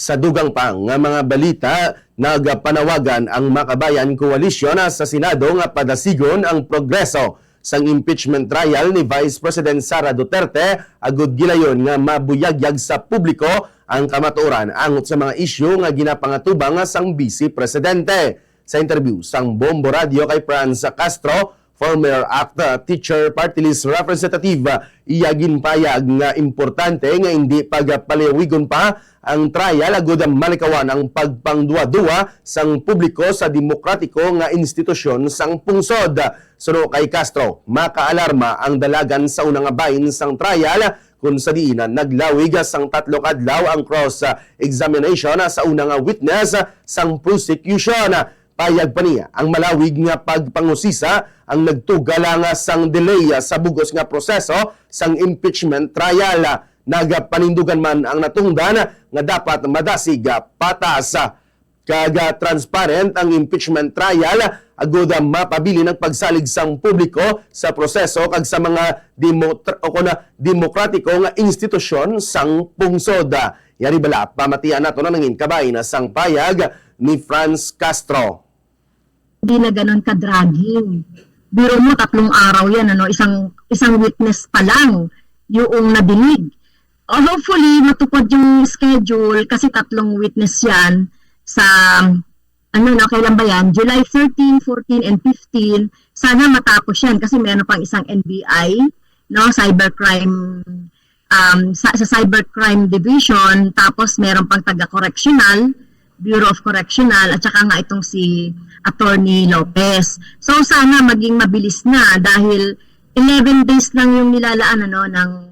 Sa dugang pa nga mga balita, nagpanawagan ang Makabayan Coalition sa Senado nga padasigon ang progreso sang impeachment trial ni Vice President Sara Duterte agud gilayon nga mabuyagyag sa publiko ang kamatuoran angot sa mga isyu nga ginapangatubang sang Vice Presidente. Sa interview sang Bombo Radio kay Franz Castro, former ACT Teacher Party List Representative, iyagin payag nga importante nga hindi pagpaliwigon pa ang trial agud malikawan ang pagpangduwa-duwa sang publiko sa demokratiko nga institusyon sang pungsod. Suno kay Castro, makaalarma ang dalagan sa unang bahin sang trial kung sa diinan naglawig sang 3 adlaw ang cross-examination sa unang witness sang prosecution. Payag pa niya ang malawig nga pagpangusisa ang nagtugala nga sang delay sa bugos nga proseso sang impeachment trial. Nagapanindugan man ang natungdan nga dapat madasig patas kaga transparent ang impeachment trial agud mapabili ng pagsalig sang publiko sa proseso kag sa mga demokratiko nga institusyon sang pungsod. Yari bala pamatian nato na nangin kabay na sang payag ni Franz Castro. Hindi na ganun ka-dragging. Biro mo, 3 araw yan, isang witness pa lang yung nabilig. Hopefully, matupad yung schedule kasi 3 witness yan sa, kailan ba yan? July 13, 14, and 15. Sana matapos yan kasi meron pang isang NBI, cybercrime, sa cybercrime division, tapos meron pang taga-correctional, Bureau of Correctional, at saka nga itong si Attorney Lopez. So sana maging mabilis na dahil 11 days lang yung nilalaan ng